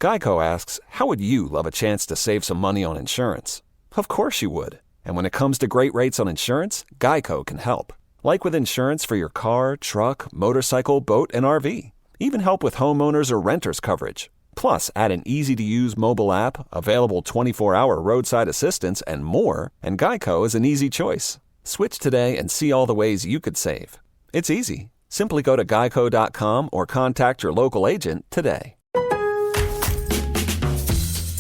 Geico asks, how would you love a chance to save some money on insurance? Of course you would. And when it comes to great rates on insurance, Geico can help. Like with insurance for your car, truck, motorcycle, boat, and RV. Even help with homeowners or renters coverage. Plus, add an easy-to-use mobile app, available 24-hour roadside assistance, and more, and Geico is an easy choice. Switch today and see all the ways you could save. It's easy. Simply go to geico.com or contact your local agent today.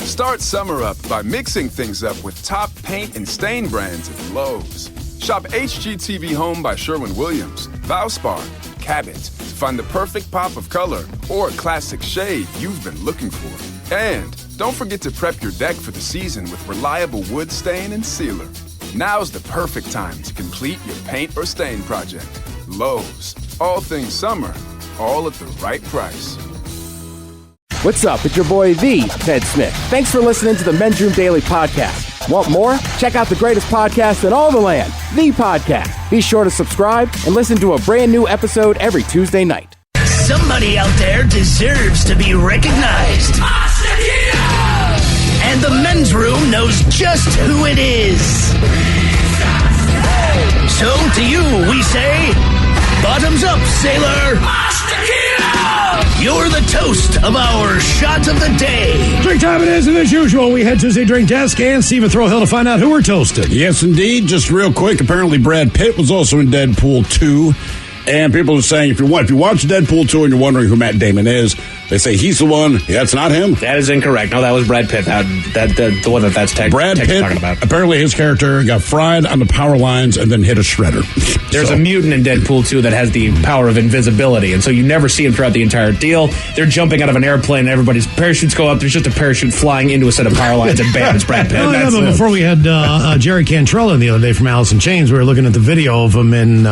Start summer up by mixing things up with top paint and stain brands at Lowe's. Shop HGTV Home by Sherwin-Williams, Valspar, Cabot to find the perfect pop of color or classic shade you've been looking for. And don't forget to prep your deck for the season with reliable wood stain and sealer. Now's the perfect time to complete your paint or stain project. Lowe's. All things summer, all at the right price. What's up? It's your boy, the Ted Smith. Thanks for listening to the Men's Room Daily Podcast. Want more? Check out the greatest podcast in all the land, The Podcast. Be sure to subscribe and listen to a brand new episode every Tuesday night. Somebody out there deserves to be recognized. And the Men's Room knows just who it is. So to you, we say, bottoms up, sailor. You're the toast of our shot of the day. Drink time it is, and as usual, we head to the drink desk and Stephen Throwhill to find out who we're toasting. Yes, indeed. Just real quick, apparently Brad Pitt was also in Deadpool 2. And people are saying, if you watch Deadpool 2 and you're wondering who Matt Damon is, they say he's the one. Yeah, that's not him. That is incorrect. No, that was Brad Pitt. The one that's Brad Pitt talking about. Apparently his character got fried on the power lines and then hit a shredder. There's a mutant in Deadpool 2 that has the power of invisibility, and so you never see him throughout the entire deal. They're jumping out of an airplane, and everybody's parachutes go up. There's just a parachute flying into a set of power lines, and bam, it's Brad Pitt. But before we had Jerry Cantrell in the other day from Alice in Chains, we were looking at the video of him in,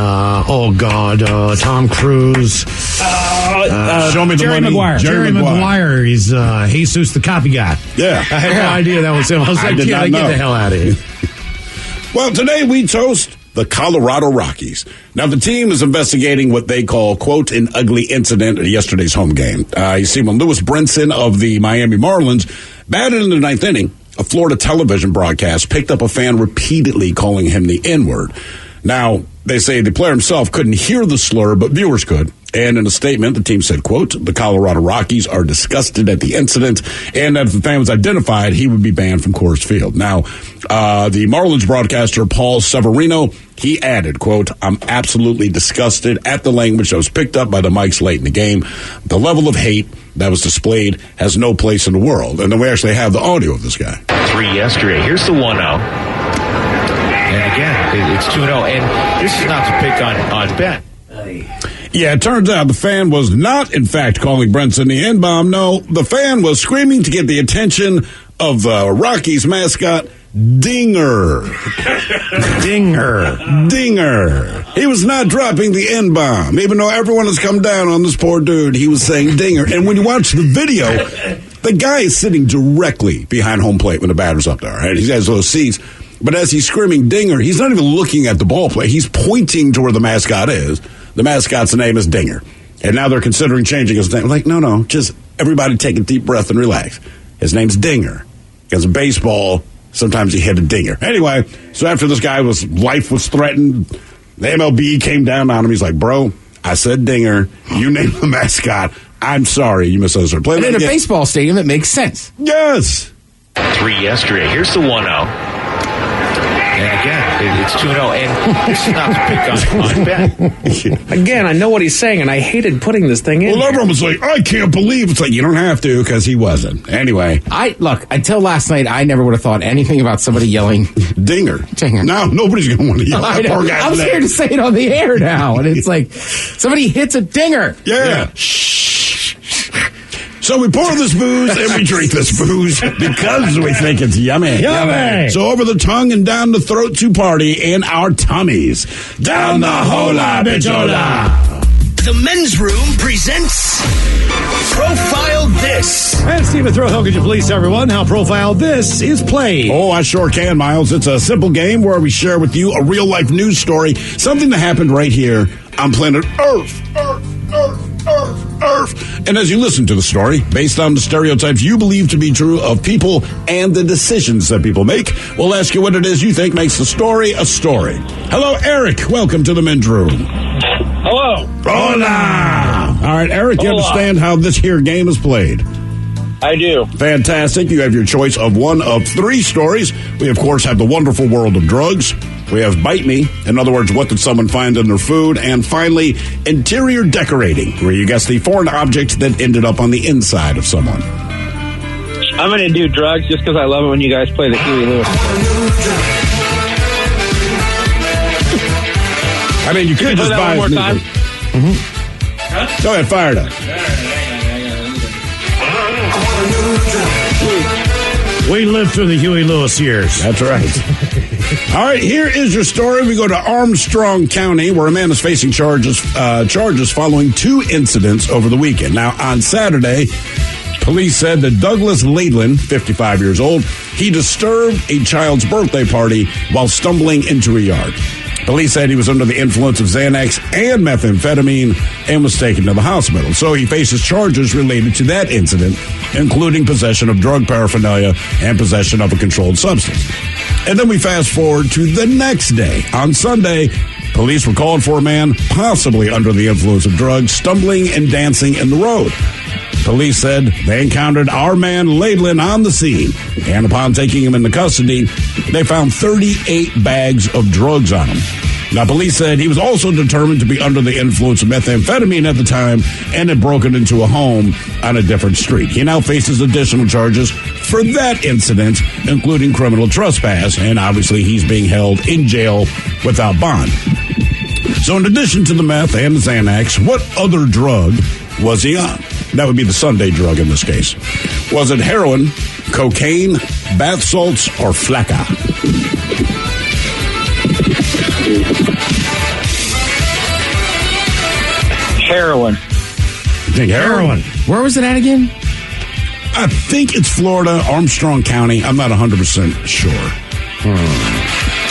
Tom Cruise. Show me the Jerry money. Maguire. Jerry Maguire. He's Jesus the copy guy. Yeah. I had no idea that was him. I was like, did not know. Get the hell out of here. Well, today we toast the Colorado Rockies. Now, the team is investigating what they call, quote, an ugly incident at yesterday's home game. You see, when Lewis Brinson of the Miami Marlins batted in the ninth inning, a Florida television broadcast picked up a fan repeatedly calling him the N-word. Now, they say the player himself couldn't hear the slur, but viewers could. And in a statement, the team said, quote, the Colorado Rockies are disgusted at the incident, and that if the fan was identified, he would be banned from Coors Field. Now, the Marlins broadcaster, Paul Severino, he added, quote, I'm absolutely disgusted at the language that was picked up by the mics late in the game. The level of hate that was displayed has no place in the world. And then we actually have the audio of this guy. 3 yesterday. Here's the 1-0. And again, it's 2-0. And this is not to pick on Ben. Yeah, it turns out the fan was not, in fact, calling Brinson the N-bomb. No, the fan was screaming to get the attention of the Rockies mascot, Dinger. Dinger. He was not dropping the N-bomb. Even though everyone has come down on this poor dude, he was saying Dinger. And when you watch the video, the guy is sitting directly behind home plate when the batter's up there, right? He has those seats. But as he's screaming Dinger, he's not even looking at the ball play. He's pointing to where the mascot is. The mascot's name is Dinger. And now they're considering changing his name. Like, no, just everybody take a deep breath and relax. His name's Dinger. Because in baseball, sometimes he hit a dinger. Anyway, so after this guy life was threatened, the MLB came down on him. He's like, bro, I said Dinger. You named the mascot. I'm sorry. You misunderstood. And in a baseball stadium, it makes sense. Yes. 3 yesterday. Here's the 1-0. And again, it's 2-0. And this is not to pick on Ben. Again, I know what he's saying, and I hated putting this thing in. Well, everyone was like, I can't believe. It's like, you don't have to, because he wasn't. Anyway. Look, until last night, I never would have thought anything about somebody yelling Dinger. Now, nobody's going to want to yell that poor guy. I'm scared to say it on the air now. And it's like, somebody hits a dinger. Yeah. So we pour this booze and we drink this booze because we think it's yummy. Yummy. So over the tongue and down the throat to party in our tummies. Down the hola bichola. The Men's Room presents Profile This. And Stephen Throwhill, could you please tell everyone how Profile This is played? Oh, I sure can, Miles. It's a simple game where we share with you a real-life news story, something that happened right here on planet Earth. earth. And as you listen to the story, based on the stereotypes you believe to be true of people and the decisions that people make, we'll ask you what it is you think makes the story a story. Hello, Eric. Welcome to the men's room. Hello. Hola. All right, Eric, you understand how this here game is played? I do. Fantastic. You have your choice of one of three stories. We, of course, have the wonderful world of drugs. We have Bite Me. In other words, what did someone find in their food? And finally, interior decorating, where you guess the foreign object that ended up on the inside of someone. I'm going to do drugs just because I love it when you guys play the Huey Lewis. I mean, you could just buy it one more time. Mm-hmm. Go ahead, fire it up. We lived through the Huey Lewis years. That's right. All right, here is your story. We go to Armstrong County, where a man is facing charges following two incidents over the weekend. Now, on Saturday, police said that Douglas Laidlin, 55 years old, he disturbed a child's birthday party while stumbling into a yard. Police said he was under the influence of Xanax and methamphetamine and was taken to the hospital. So he faces charges related to that incident, including possession of drug paraphernalia and possession of a controlled substance. And then we fast forward to the next day. On Sunday, police were called for a man possibly under the influence of drugs, stumbling and dancing in the road. Police said they encountered our man Laidlin on the scene, and upon taking him into custody, they found 38 bags of drugs on him. Now, police said he was also determined to be under the influence of methamphetamine at the time and had broken into a home on a different street. He now faces additional charges for that incident, including criminal trespass, and obviously he's being held in jail without bond. So in addition to the meth and the Xanax, what other drug was he on? That would be the Sunday drug in this case. Was it heroin, cocaine, bath salts, or flakka? Heroin. You think heroin? Where was it at again? I think it's Florida, Armstrong County. I'm not 100% sure.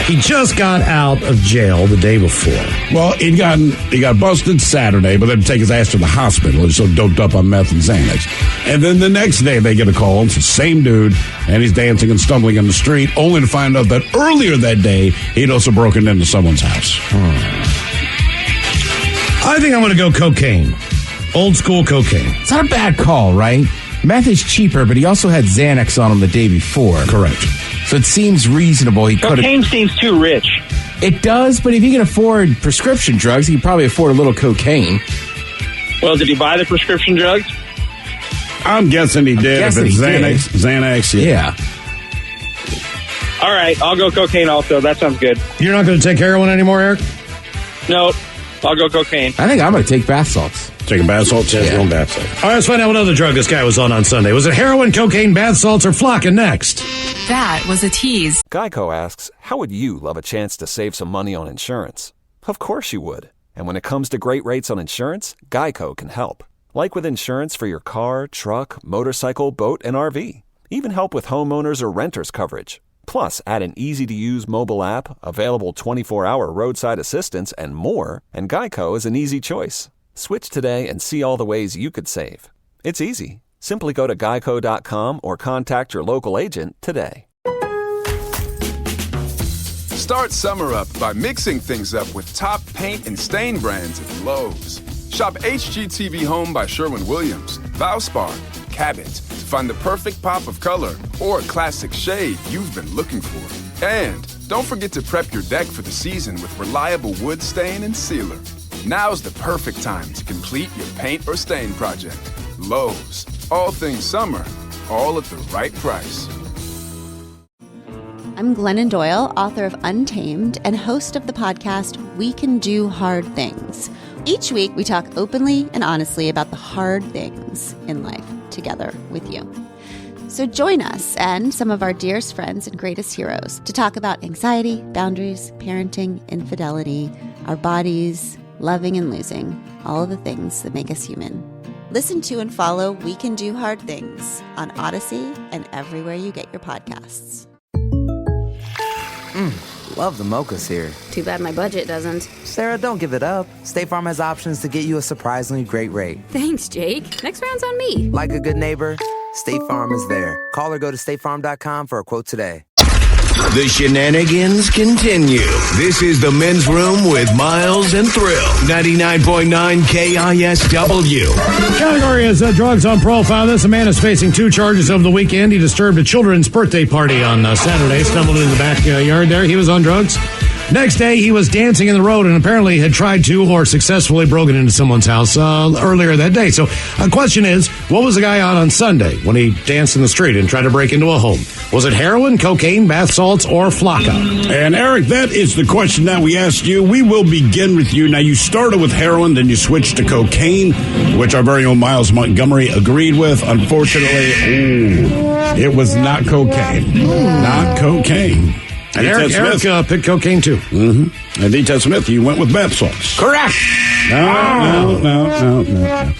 He just got out of jail the day before. Well, he got busted Saturday, but they had to take his ass to the hospital. He's so doped up on meth and Xanax. And then the next day they get a call. It's the same dude, and he's dancing and stumbling in the street, only to find out that earlier that day he'd also broken into someone's house. I think I'm going to go cocaine. Old school cocaine. It's not a bad call, right? Meth is cheaper, but he also had Xanax on him the day before. Correct. So it seems reasonable. He could. Cocaine seems too rich. It does, but if he can afford prescription drugs, he can probably afford a little cocaine. Well, did he buy the prescription drugs? I'm guessing he did. If it's Xanax, yeah. All right, I'll go cocaine also. That sounds good. You're not going to take heroin anymore, Eric? No, I'll go cocaine. I think I'm going to take bath salts. Taking bath salts? Yeah, going bath salts. All right, let's find out what other drug this guy was on Sunday. Was it heroin, cocaine, bath salts, or flakka next? That was a tease. Geico asks, how would you love a chance to save some money on insurance? Of course you would. And when it comes to great rates on insurance, Geico can help. Like with insurance for your car, truck, motorcycle, boat, and RV. Even help with homeowners or renters coverage. Plus, add an easy-to-use mobile app, available 24-hour roadside assistance, and more, and Geico is an easy choice. Switch today and see all the ways you could save. It's easy. Simply go to geico.com or contact your local agent today. Start summer up by mixing things up with top paint and stain brands at Lowe's. Shop HGTV Home by Sherwin-Williams, Valspar, Cabot to find the perfect pop of color or classic shade you've been looking for. And don't forget to prep your deck for the season with reliable wood stain and sealer. Now's the perfect time to complete your paint or stain project. Lowe's. All things summer, all at the right price. I'm Glennon Doyle, author of Untamed and host of the podcast We Can Do Hard Things. Each week, we talk openly and honestly about the hard things in life together with you. So join us and some of our dearest friends and greatest heroes to talk about anxiety, boundaries, parenting, infidelity, our bodies, loving and losing, all of the things that make us human. Listen to and follow We Can Do Hard Things on Odyssey and everywhere you get your podcasts. love the mochas here. Too bad my budget doesn't. Sarah, don't give it up. State Farm has options to get you a surprisingly great rate. Thanks, Jake. Next round's on me. Like a good neighbor, State Farm is there. Call or go to statefarm.com for a quote today. The shenanigans continue. This is the Men's Room with Miles and Thrill. 99.9 KISW. Category is drugs on profile. This man is facing 2 charges over the weekend. He disturbed a children's birthday party on Saturday, stumbled in the backyard there. He was on drugs. Next day, he was dancing in the road and apparently had tried to or successfully broken into someone's house earlier that day. So the question is, what was the guy on Sunday when he danced in the street and tried to break into a home? Was it heroin, cocaine, bath salts, or flakka? And Eric, that is the question that we asked you. We will begin with you. Now, you started with heroin, then you switched to cocaine, which our very own Miles Montgomery agreed with. Unfortunately, it was not cocaine. Not cocaine. And Eric picked cocaine, too. Mm-hmm. And D. Ted Smith, you went with bath salts. Correct. No.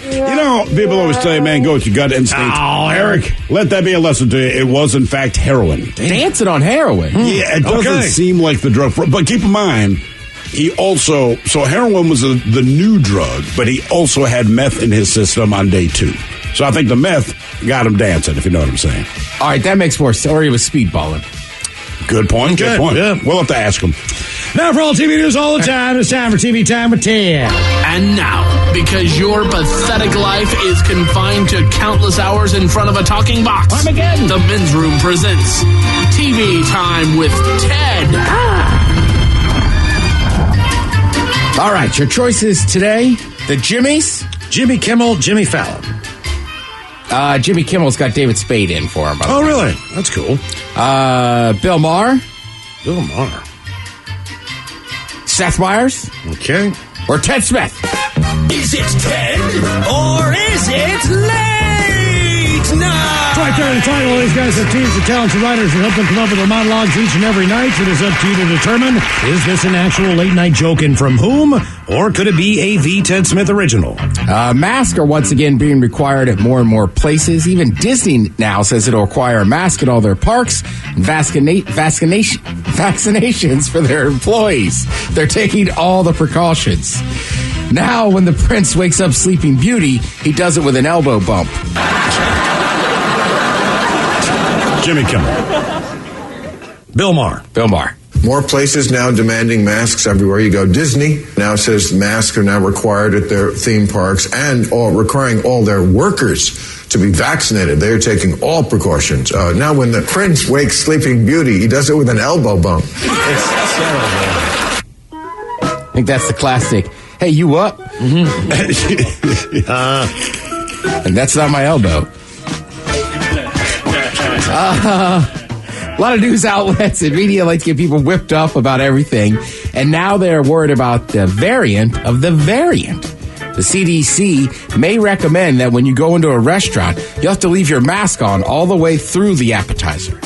You know, people always say, man, go with your gut instinct. Oh, Eric. Let that be a lesson to you. It was, in fact, heroin. Dancing on heroin? Yeah, it doesn't seem like the drug. But keep in mind, he also, so heroin was the new drug, but he also had meth in his system on day 2. So I think the meth got him dancing, if you know what I'm saying. All right, that makes more sense. Or he was speedballing. Good point. Yeah. We'll have to ask him. Now, for all TV news all the time, it's time for TV Time with Ted. And now, because your pathetic life is confined to countless hours in front of a talking box, the Men's Room presents TV Time with Ted. All right, your choices today, the Jimmys. Jimmy Kimmel, Jimmy Fallon. Jimmy Kimmel's got David Spade in for him. Oh, really? That's cool. Bill Maher. Bill Maher. Seth Meyers. Okay. Or Ted Smith. Is it Ted or is it late night? It's right there in the title. These guys have teams of talented writers that help them come up with their monologues each and every night. It is up to you to determine, is this an actual late night joke and from whom? Or could it be a V. Ted Smith original? Masks are once again being required at more and more places. Even Disney now says it'll require a mask at all their parks and vaccinations for their employees. They're taking all the precautions. Now, when the prince wakes up Sleeping Beauty, he does it with an elbow bump. Jimmy Kimmel. Bill Maher. Bill Maher. More places now demanding masks everywhere you go. Disney now says masks are now required at their theme parks and requiring all their workers to be vaccinated. They're taking all precautions. Now when the prince wakes Sleeping Beauty, he does it with an elbow bump. It's terrible. I think that's the classic, hey, you up? Mm-hmm. And that's not my elbow. A lot of news outlets and media like to get people whipped up about everything. And now they're worried about the variant of the variant. The CDC may recommend that when you go into a restaurant, you have to leave your mask on all the way through the appetizer.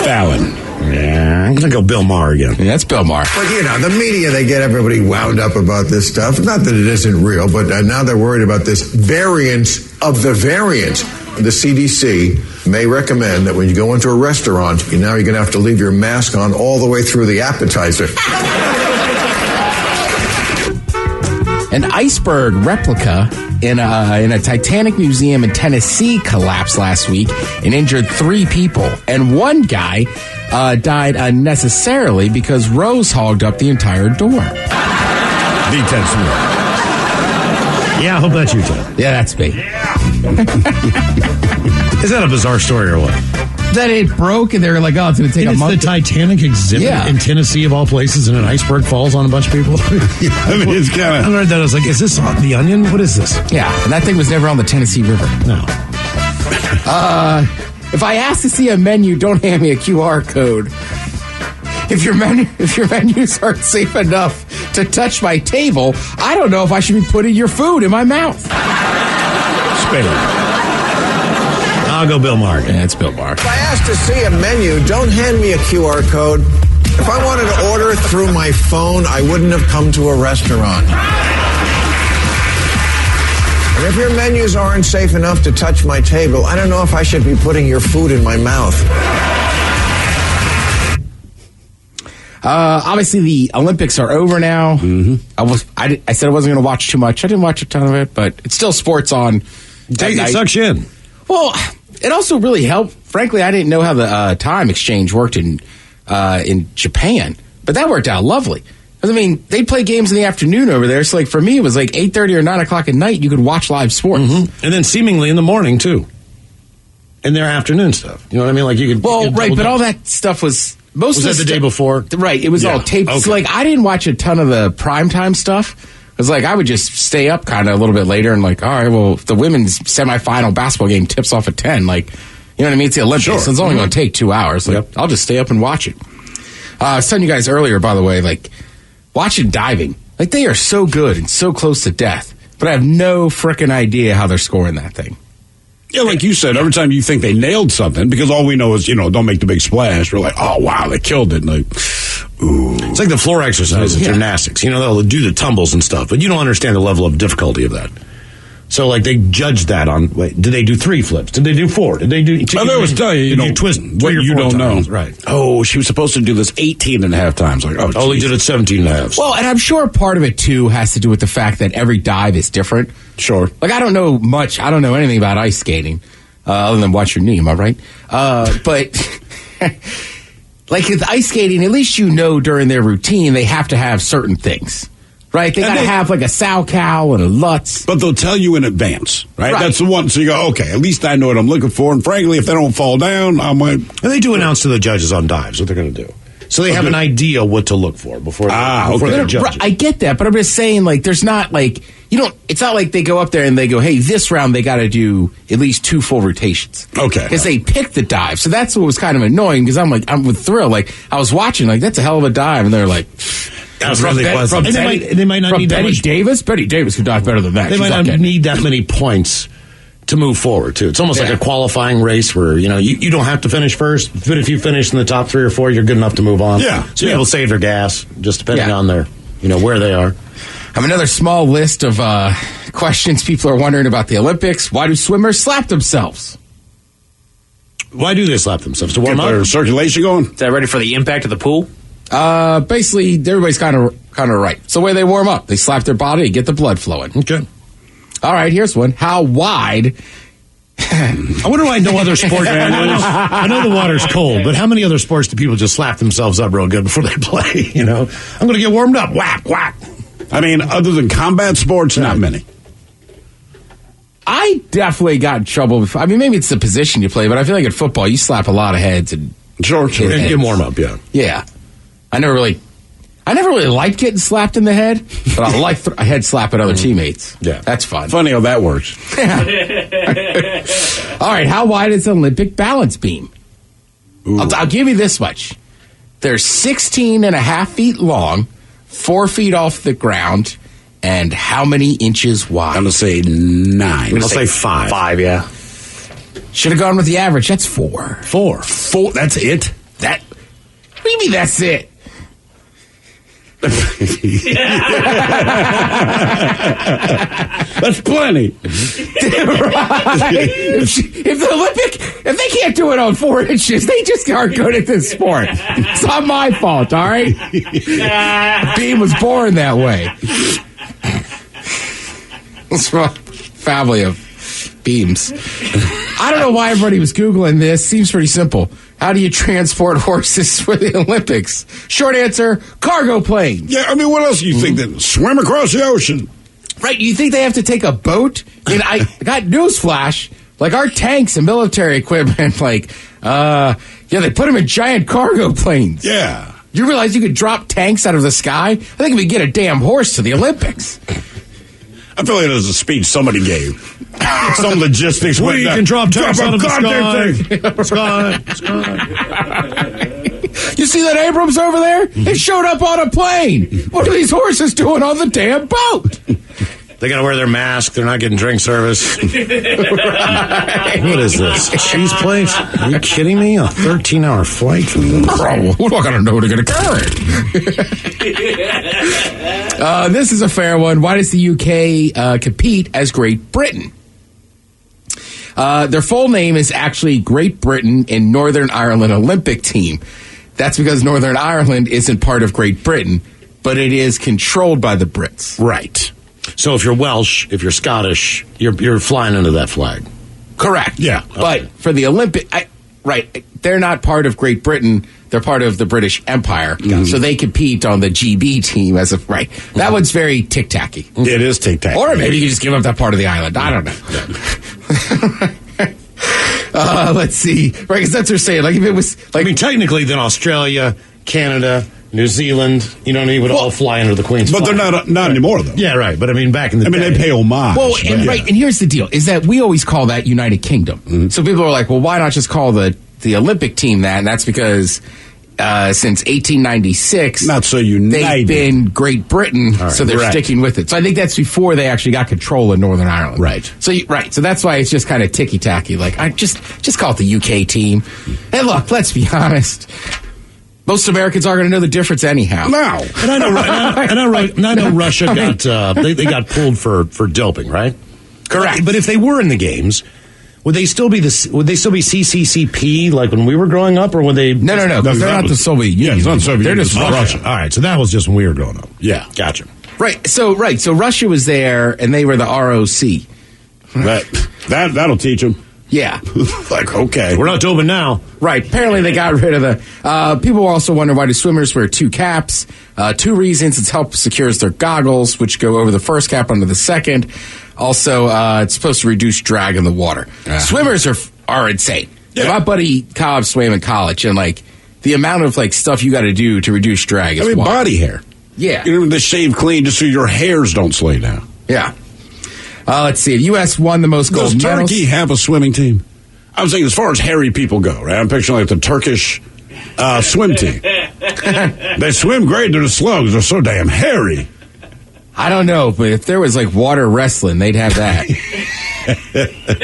Fallon. Yeah, I'm going to go Bill Maher again. Yeah, that's Bill Maher. But, you know, the media, they get everybody wound up about this stuff. Not that it isn't real, but now they're worried about this variant of the variant. The CDC may recommend that when you go into a restaurant, now you're going to have to leave your mask on all the way through the appetizer. An iceberg replica in a Titanic museum in Tennessee collapsed last week and injured 3 people. And one guy died unnecessarily because Rose hogged up the entire door. The Ted Smith. Yeah, I hope that's you, Ted. Yeah, that's me. Is that a bizarre story or what? That it broke and they were like, oh, it's going to take a month. It's the Titanic exhibit in Tennessee, of all places, and an iceberg falls on a bunch of people. I mean, it's kind of... I read that. I was like, is this on The Onion? What is this? Yeah, and that thing was never on the Tennessee River. No. If I ask to see a menu, don't hand me a QR code. If your menus aren't safe enough to touch my table, I don't know if I should be putting your food in my mouth. Spade. I'll go Bill Maher. Yeah, it's Bill Maher. If I ask to see a menu, don't hand me a QR code. If I wanted to order through my phone, I wouldn't have come to a restaurant. And if your menus aren't safe enough to touch my table, I don't know if I should be putting your food in my mouth. Obviously, the Olympics are over now. I said I wasn't going to watch too much. I didn't watch a ton of it, but it's still sports on. It sucks you in. Well, it also really helped. Frankly, I didn't know how the time exchange worked in Japan, but that worked out lovely. I mean, they play games in the afternoon over there, so like for me, it was like 8:30 or 9 o'clock at night. You could watch live sports, and then seemingly in the morning too, in their afternoon stuff. You know what I mean? Like you could. Well, right, but all that stuff was. Most was of that the day before? Right, it was all taped. Okay. So, like, I didn't watch a ton of the primetime stuff. It was like, I would just stay up kind of a little bit later and like, all right, well, if the women's semifinal basketball game tips off at 10, like, you know what I mean? It's the Olympics. Sure. So it's only going to take 2 hours. Like, I'll just stay up and watch it. I was telling you guys earlier, by the way, like, watching diving. Like, they are so good and so close to death, but I have no frickin' idea how they're scoring that thing. Yeah, like you said, every time you think they nailed something, because all we know is, don't make the big splash. We're like, oh, wow, they killed it. And like, ooh. It's like the floor exercises, gymnastics. They'll do the tumbles and stuff, but you don't understand the level of difficulty of that. So, like, they judged that on, did they do 3 flips? Did they do 4? Did they do... I always tell you, you twist what you don't times. know. Right. Oh, she was supposed to do this 18 and a half times. Like, only did it 17 and a half. Well, and I'm sure part of it, too, has to do with the fact that every dive is different. Sure. Like, I don't know anything about ice skating. Other than watch your knee, am I right? But like with ice skating, at least during their routine they have to have certain things, right? They got to have like a sow cow and a Lutz. But they'll tell you in advance, right? That's the one. So you go, okay, at least I know what I'm looking for. And frankly, if they don't fall down, I might. And they do announce to the judges on dives what they're going to do. So they have an idea what to look for before they judge. I get that, but I'm just saying, like, there's not like it's not like they go up there and they go, hey, this round they got to do at least 2 full rotations. Okay, because they pick the dive. So that's what was kind of annoying. Because I'm with Thrill, like I was watching, like that's a hell of a dive, and they're like, they might not need Betty Davis. Betty Davis could dive better than that. They might not need that many points to move forward, too. It's almost like a qualifying race where, you don't have to finish first, but if you finish in the top 3 or 4, you're good enough to move on. Yeah. So people save their gas, just depending on their, where they are. I have another small list of questions people are wondering about the Olympics. Why do swimmers slap themselves? Why do they slap themselves? To warm up? Their circulation going? Is that ready for the impact of the pool? Basically, everybody's kind of right. It's the way they warm up. They slap their body, get the blood flowing. Okay. All right, here's one. How wide? I wonder why no other sport. I know the water's cold, but how many other sports do people just slap themselves up real good before they play? I'm going to get warmed up. Whack, whack. I mean, other than combat sports, not many. I definitely got in trouble before. I mean, maybe it's the position you play, but I feel like in football, you slap a lot of heads and sure, and get warm up. Yeah. I never really liked getting slapped in the head, but I like a head slap at other teammates. Yeah. That's fun. Funny how that works. All right, how wide is the Olympic balance beam? I'll give you this much. They're 16 and a half feet long, 4 feet off the ground, and how many inches wide? I'm going to say 9. I'll say 5. 5, yeah. Should have gone with the average. That's 4. 4. That's it? What do you mean that's it? That's plenty. Right? If the Olympic, if they can't do it on 4 inches, they just aren't good at this sport. It's not my fault, all right? Beam was born that way. It's a family of beams. I don't know why everybody was Googling this. Seems pretty simple. How do you transport horses for the Olympics? Short answer, cargo plane. Yeah, I mean, what else do you think? That swim across the ocean? Right, you think they have to take a boat? And I got newsflash. Like, our tanks and military equipment, they put them in giant cargo planes. Yeah. You realize you could drop tanks out of the sky? I think if we get a damn horse to the Olympics. I feel like there's a speech somebody gave. Some logistics. We can drop tanks out of the sky. You see that Abrams over there? It showed up on a plane. What are these horses doing on the damn boat? They got to wear their mask. They're not getting drink service. Right. What is this? Cheese place? Are you kidding me? A 13-hour flight from this? Oh, we're not going to know they're going to carry. This is a fair one. Why does the UK compete as Great Britain? Their full name is actually Great Britain and Northern Ireland Olympic Team. That's because Northern Ireland isn't part of Great Britain, but it is controlled by the Brits. Right. So if you're Welsh, if you're Scottish, you're flying under that flag. Correct. Yeah. But for the Olympic, they're not part of Great Britain. They're part of the British Empire. So they compete on the GB team as of right. That one's very tic-tacky. It is tic-tacky. Or maybe you just give up that part of the island. I don't know. Let's see. Right, because that's what they're saying. Like if it was like, I mean, technically, then Australia, Canada, New Zealand, you know what I mean, would all fly under the Queen's But flag. they're not anymore, though. Yeah, right. But I mean, back in the day. they pay homage. well, and, right. And here's the deal: is that we always call that United Kingdom. So people are like, well, why not just call the Olympic team that? And that's because since 1896, not so united. They've been Great Britain, so they're sticking with it. So I think that's before they actually got control of Northern Ireland. Right. So so that's why it's just kind of ticky tacky. Like I just call it the UK team. And look, let's be honest. Most Americans aren't going to know the difference anyhow. No. And I know Russia got they got pulled for doping, right? Correct. But if they were in the games, would they still be CCCP like when we were growing up, or would they? No. They're not the Soviet Union. Yeah, it's not the Soviet They're Union. just It's Russia. All right, so that was just when we were growing up. Yeah. Gotcha. Right. So Russia was there, and they were the ROC. That'll teach them. Yeah. Like, okay. We're not doping now. Right. Apparently they got rid of the... people also wonder why do swimmers wear two caps. 2 reasons. It's help secures their goggles, which go over the first cap onto the second. Also, it's supposed to reduce drag in the water. Swimmers are insane. Yeah. My buddy Cobb swam in college, and, like, the amount of, like, stuff you got to do to reduce drag is wild. body hair. Yeah. You know, they shave clean just so your hairs don't slay down. Yeah. Let's see. The U.S. won the most gold medals. Does Turkey have a swimming team? I'm saying as far as hairy people go, right? I'm picturing like the Turkish swim team. They swim great. They're just slow because they're so damn hairy. I don't know, but if there was like water wrestling, they'd have that.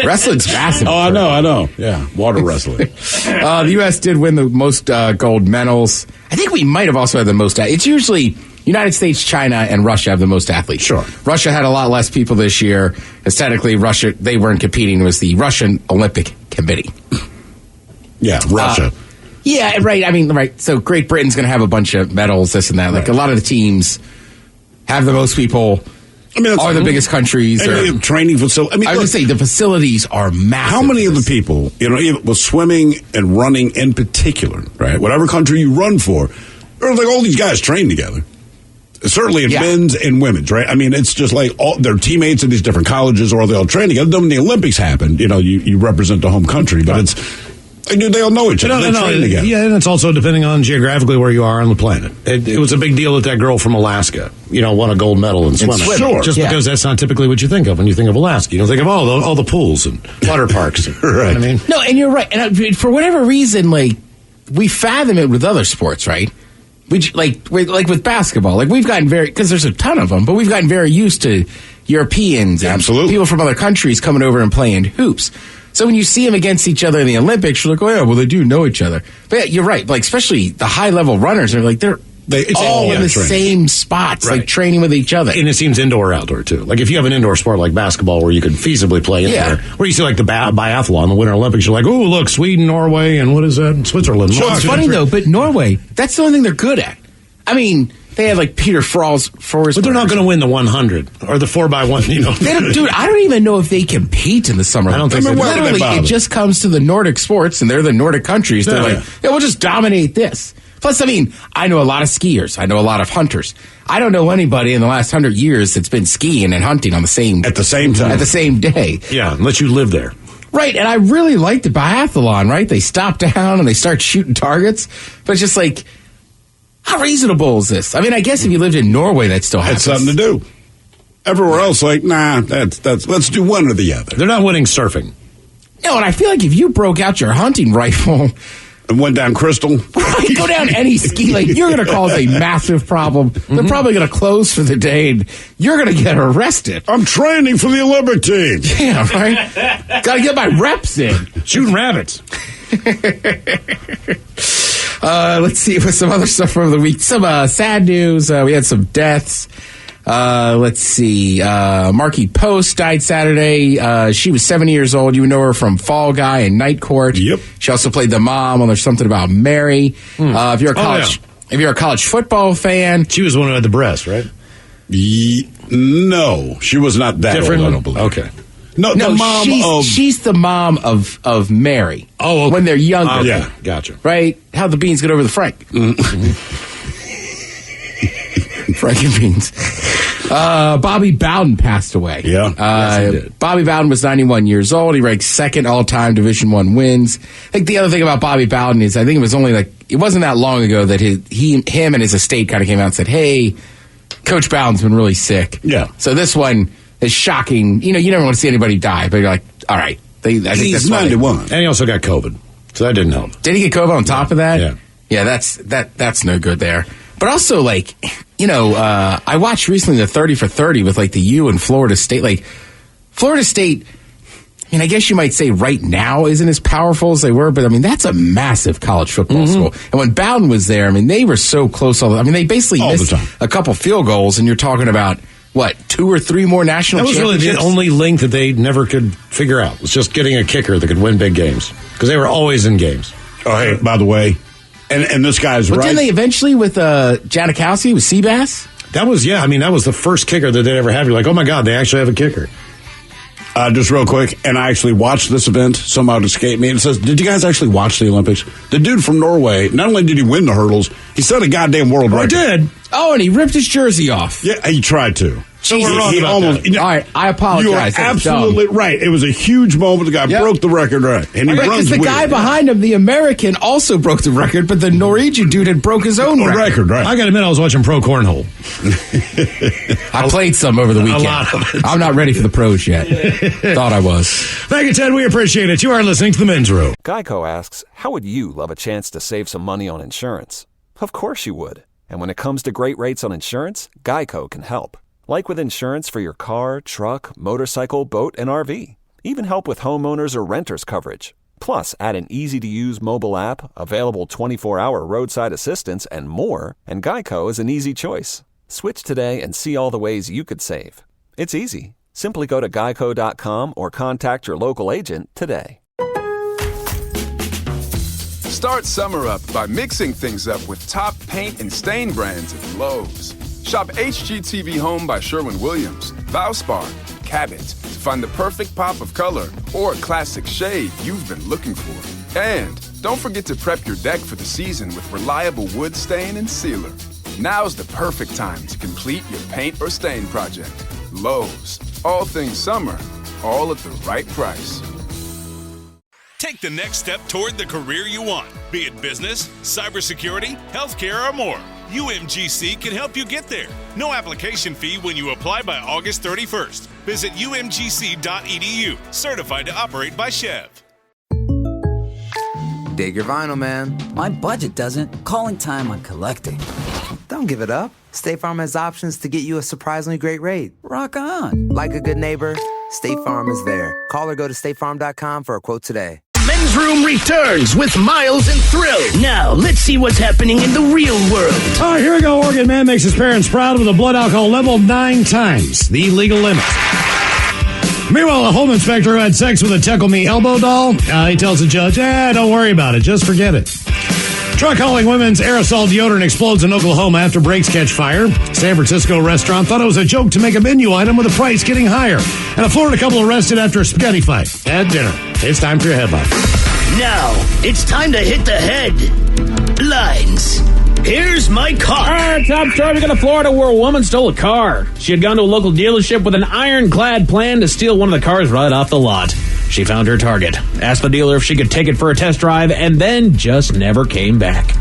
Wrestling's massive. Oh, I know. Yeah, water wrestling. The U.S. did win the most gold medals. I think we might have also had the most. It's usually United States, China, and Russia have the most athletes. Sure. Russia had a lot less people this year. Aesthetically, Russia, they weren't competing. It was the Russian Olympic Committee. Yeah, Russia. Yeah, right. I mean, right. So Great Britain's going to have a bunch of medals, this and that. Like a lot of the teams have the most people. I mean, are the biggest countries. Training facilities. I would say the facilities are massive. How many of the people, with swimming and running in particular, right? Whatever country you run for, there's like all these guys train together. Certainly in men's and women's, right? I mean, it's just like they're teammates in these different colleges, or they all train together. Then when the Olympics happened, you represent the home country, but they all know each other. They train together. Yeah, and it's also depending on geographically where you are on the planet. It was a big deal that girl from Alaska, won a gold medal in swimming. Sure. Just because that's not typically what you think of when you think of Alaska. You don't think of all the pools and water parks. Right. You know what I mean? No, and you're right. And for whatever reason, like, we fathom it with other sports, right? Like with basketball, like we've gotten because there's a ton of them, but we've gotten very used to Europeans and people from other countries coming over and playing hoops. So when you see them against each other in the Olympics, you're like, oh yeah, well they do know each other. But yeah, you're right. Like especially the high level runners are like they're all in the same spots, like training with each other. And it seems indoor or outdoor too. Like if you have an indoor sport like basketball where you could feasibly play in there, where you see like the biathlon, the Winter Olympics, you're like, oh look, Sweden, Norway, and what is that? Switzerland. Well, it's funny though, but Norway, that's the only thing they're good at. I mean, they had like Peter Forsberg. But they're not going to win the 100 or the 4x1, They don't, dude, I don't even know if they compete in the summer. I don't think so. Literally, it just comes to the Nordic sports, and they're the Nordic countries. They're like, we'll just dominate this. Plus, I mean, I know a lot of skiers. I know a lot of hunters. I don't know anybody in the last 100 years that's been skiing and hunting on the same at the same time, at the same day. Yeah, unless you live there. Right, and I really like the biathlon, right? They stop down and they start shooting targets. But it's just like, how reasonable is this? I mean, I guess if you lived in Norway, that still happens. It's something to do. Everywhere else, like, nah, that's let's do one or the other. They're not winning surfing. No, and I feel like if you broke out your hunting rifle and went down Crystal, right, go down any ski lake, you're going to cause a massive problem. They're probably going to close for the day, and you're going to get arrested. I'm training for the Olympic team. Yeah, right? Got to get my reps in. Shooting rabbits. Let's see with some other stuff from the week. Some sad news. We had some deaths. Let's see. Marky Post died Saturday. She was 70 years old. You would know her from Fall Guy and Night Court. Yep. She also played the mom on There's Something About Mary. If you're a college football fan, she was the one who had the breast, right? No, she was not that different. old, I don't believe. Okay. No, the mom she's the mom of Mary. Oh, okay. When they're younger. Yeah, gotcha. Right? How the beans get over the Frank. Frank and beans. Bobby Bowden passed away. Yeah, yes, he did. Bobby Bowden was 91 years old. He ranked second all-time Division I wins. I think the other thing about Bobby Bowden is I think it was only it wasn't that long ago that him and his estate kind of came out and said, hey, Coach Bowden's been really sick. Yeah. So this one is shocking. You never want to see anybody die, but you're like, all right. I think he's that's 91. And he also got COVID, so that didn't help. Did he get COVID on top of that? Yeah. Yeah, that's no good there. But also, I watched recently the 30 for 30 with, the U and Florida State. Florida State, I guess you might say right now isn't as powerful as they were, but, that's a massive college football school. And when Bowden was there, they were so close. They basically missed a couple field goals, and you're talking about, 2 or 3 more national championships? That was really the only link that they never could figure out. Was just getting a kicker that could win big games. Because they were always in games. Oh, hey, by the way, and this guy's right. Didn't they eventually with Janikowski, with Seabass? That was, that was the first kicker that they'd ever had. You're like, oh my God, they actually have a kicker. Just real quick, and I actually watched this event. Somehow it escaped me. And it says, did you guys actually watch the Olympics? The dude from Norway, not only did he win the hurdles, he set a goddamn world record. He did. Oh, and he ripped his jersey off. Yeah, he tried to. So we're wrong about almost, that. All right, I apologize. You are absolutely right. It was a huge moment. The guy broke the record, right? And he runs the guy behind him, the American, also broke the record, but the Norwegian dude had broke his own record. Right. I got to admit, I was watching Pro Cornhole. I played some over the weekend. A lot of it. I'm not ready for the pros yet. Thought I was. Thank you, Ted. We appreciate it. You are listening to The Men's Room. Geico asks, how would you love a chance to save some money on insurance? Of course you would. And when it comes to great rates on insurance, Geico can help. Like with insurance for your car, truck, motorcycle, boat, and RV. Even help with homeowners or renters coverage. Plus, add an easy-to-use mobile app, available 24-hour roadside assistance, and more, and Geico is an easy choice. Switch today and see all the ways you could save. It's easy. Simply go to geico.com or contact your local agent today. Start summer up by mixing things up with top paint and stain brands at Lowe's. Shop HGTV Home by Sherwin-Williams, Valspar, Cabot to find the perfect pop of color or classic shade you've been looking for. And don't forget to prep your deck for the season with reliable wood stain and sealer. Now's the perfect time to complete your paint or stain project. Lowe's, all things summer, all at the right price. Take the next step toward the career you want, be it business, cybersecurity, healthcare, or more. UMGC can help you get there. No application fee when you apply by August 31st. Visit umgc.edu, certified to operate by Chev. Dig your vinyl, man. My budget doesn't. Calling time on collecting. Don't give it up. State Farm has options to get you a surprisingly great rate. Rock on. Like a good neighbor, State Farm is there. Call or go to statefarm.com for a quote today. Men's Room returns with Miles and Thrill. Now, let's see what's happening in the real world. All right, here we go. Oregon man makes his parents proud with a blood alcohol level 9 times the legal limit. Meanwhile, a home inspector who had sex with a Tickle Me elbow doll, he tells the judge, don't worry about it. Just forget it. Truck hauling women's aerosol deodorant explodes in Oklahoma after brakes catch fire. San Francisco restaurant thought it was a joke to make a menu item with the price getting higher. And a Florida couple arrested after a spaghetti fight at dinner. It's time for your headline. Now, it's time to hit the headlines. Here's my car. All right, top story. We got to Florida where a woman stole a car. She had gone to a local dealership with an ironclad plan to steal one of the cars right off the lot. She found her target, asked the dealer if she could take it for a test drive, and then just never came back.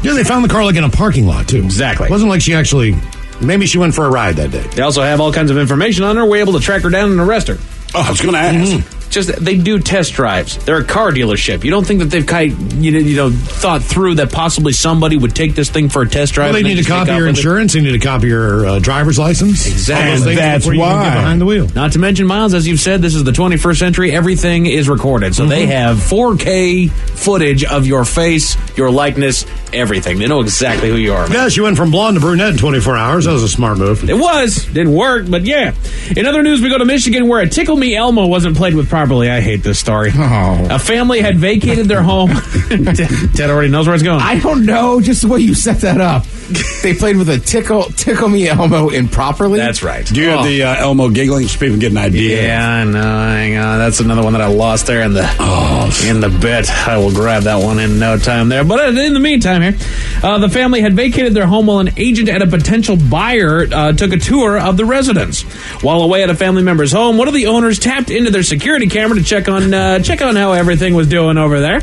Yeah, they found the car in a parking lot, too. Exactly. It wasn't like she actually... Maybe she went for a ride that day. They also have all kinds of information on her. We're able to track her down and arrest her. Oh, I was going to ask. just they do test drives. They're a car dealership. You don't think that they've thought through that possibly somebody would take this thing for a test drive? Well, they need to copy your insurance. They need to copy your driver's license. Exactly. And that's why. You can get behind the wheel. Not to mention, Miles, as you've said, this is the 21st century. Everything is recorded. So they have 4K footage of your face, your likeness, everything. They know exactly who you are. Yes, you went from blonde to brunette in 24 hours. That was a smart move. It was. Didn't work, but yeah. In other news, we go to Michigan where a Tickle Me Elmo wasn't played with properly. I hate this story. Oh. A family had vacated their home. Ted already knows where it's going. I don't know, just the way you set that up. They played with a Tickle Me Elmo improperly? That's right. Do you have the Elmo giggling so people get an idea? Yeah, I know. Hang on. That's another one that I lost there in the bit. I will grab that one in no time there. But in the meantime here, the family had vacated their home while an agent and a potential buyer took a tour of the residence. While away at a family member's home, one of the owners tapped into their security camera to check on how everything was doing over there.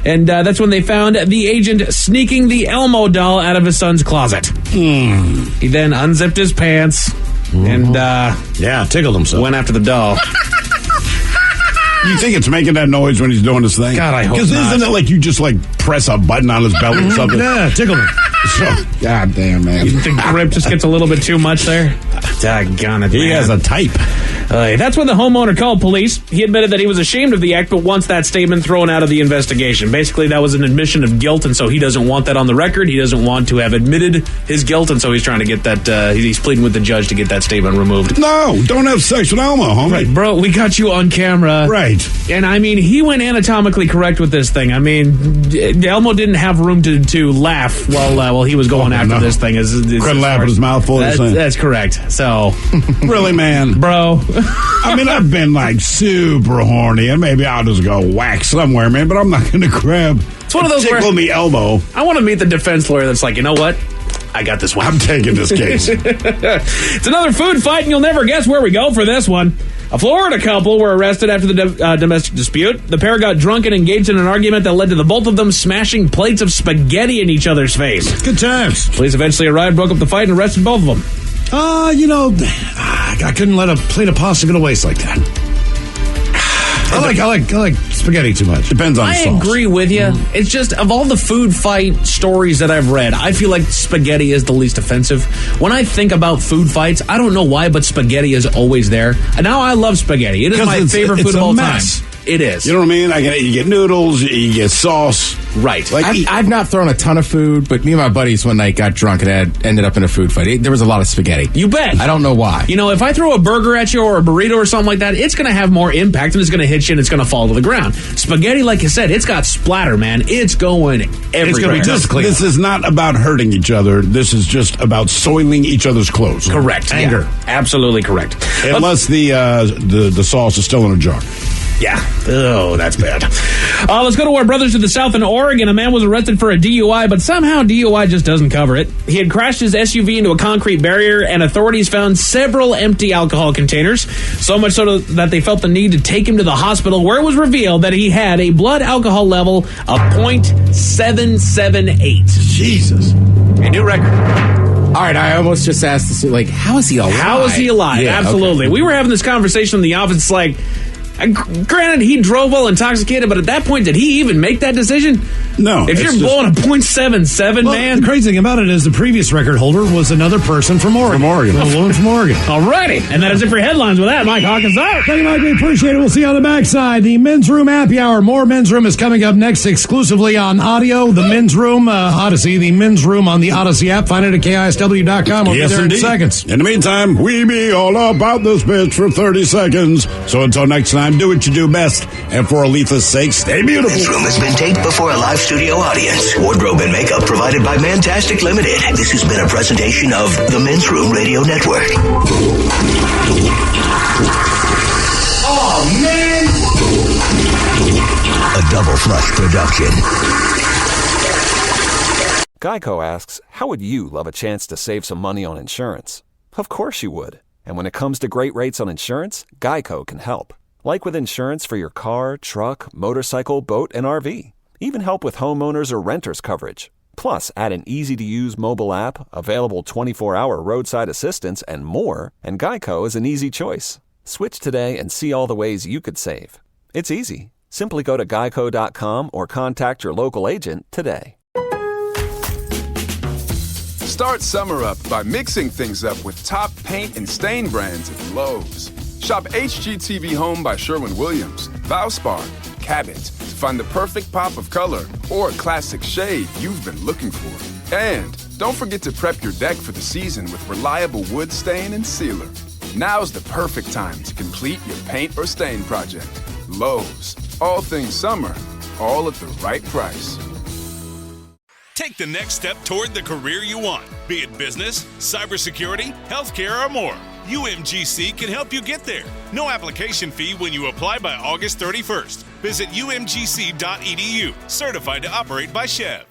And that's when they found the agent sneaking the Elmo doll out of his son's closet. He then unzipped his pants and tickled himself. Went after the doll. You think it's making that noise when he's doing his thing? God, I hope Because isn't it like you just press a button on his belly or something? Yeah, tickle him. So, God damn, man. The grip just gets a little bit too much there. Daggone it, He man. has a type. That's when the homeowner called police. He admitted that he was ashamed of the act, but wants that statement thrown out of the investigation. Basically, that was an admission of guilt, and so he doesn't want that on the record. He doesn't want to have admitted his guilt, and so he's trying to get that, he's pleading with the judge to get that statement removed. No, don't have sex with Elmo, homie. Right, bro, we got you on camera. Right. And, I mean, he went anatomically correct with this thing. I mean, Elmo didn't have room to laugh while he was going after this thing. Couldn't laugh with his mouth full. That's correct. So, really, man? Bro. I mean, I've been super horny, and maybe I'll just go whack somewhere, man, but I'm not going to grab it's one of those Tickle Me Elmo. I want to meet the defense lawyer that's like, you know what? I got this one. I'm taking this case. It's another food fight, and you'll never guess where we go for this one. A Florida couple were arrested after the domestic dispute. The pair got drunk and engaged in an argument that led to the both of them smashing plates of spaghetti in each other's face. Good times. Police eventually arrived, broke up the fight, and arrested both of them. I couldn't let a plate of pasta go to waste like that. I like spaghetti too much. Depends on the sauce. I agree with you. It's just, of all the food fight stories that I've read, I feel like spaghetti is the least offensive. When I think about food fights, I don't know why, but spaghetti is always there. And now I love spaghetti. It is my favorite food of all time. It is. You know what I mean? You get noodles, you get sauce. Right. I've not thrown a ton of food, but me and my buddies one night got drunk and ended up in a food fight. There was a lot of spaghetti. You bet. I don't know why. You know, if I throw a burger at you or a burrito or something like that, it's going to have more impact and it's going to hit you and it's going to fall to the ground. Spaghetti, like you said, it's got splatter, man. It's going everywhere. It's going to be just clean. This is not about hurting each other. This is just about soiling each other's clothes. Correct. Anger. Yeah, absolutely correct. Unless the sauce is still in a jar. Yeah. Oh, that's bad. Let's go to our brothers to the south in Oregon. A man was arrested for a DUI, but somehow DUI just doesn't cover it. He had crashed his SUV into a concrete barrier, and authorities found several empty alcohol containers, so much so that they felt the need to take him to the hospital, where it was revealed that he had a blood alcohol level of 0.778. Jesus. A new record. All right, I almost just asked this, how is he alive? How is he alive? Yeah, absolutely. Okay. We were having this conversation in the office. It's like, granted, he drove while intoxicated, but at that point, did he even make that decision? No. If you're blowing a 0.77, man. The crazy thing about it is the previous record holder was another person from Oregon. A woman from Oregon. Alrighty. And that is it for headlines with that. Mike Hawkins out. Thank you, Mike. We appreciate it. We'll see you on the backside. The Men's Room Happy Hour. More Men's Room is coming up next exclusively on audio. The Men's Room, Odyssey. The Men's Room on the Odyssey app. Find it at KISW.com. We'll be there in seconds. In the meantime, we be all about this bitch for 30 seconds. So until next time, do what you do best. And for Aletha's sake, stay beautiful. This room has been taped before a live studio audience. Wardrobe and makeup provided by Mantastic Limited. This has been a presentation of the Men's Room Radio Network. Oh, man! A Double Flush production. Geico asks, how would you love a chance to save some money on insurance? Of course you would. And when it comes to great rates on insurance, Geico can help. Like with insurance for your car, truck, motorcycle, boat, and RV. Even help with homeowners or renters coverage. Plus, add an easy-to-use mobile app, available 24-hour roadside assistance, and more, and Geico is an easy choice. Switch today and see all the ways you could save. It's easy. Simply go to geico.com or contact your local agent today. Start summer up by mixing things up with top paint and stain brands at Lowe's. Shop HGTV Home by Sherwin-Williams, Valspar, Cabot to find the perfect pop of color or classic shade you've been looking for. And don't forget to prep your deck for the season with reliable wood stain and sealer. Now's the perfect time to complete your paint or stain project. Lowe's, all things summer, all at the right price. Take the next step toward the career you want, be it business, cybersecurity, healthcare, or more. UMGC can help you get there. No application fee when you apply by August 31st. Visit umgc.edu, certified to operate by Chev.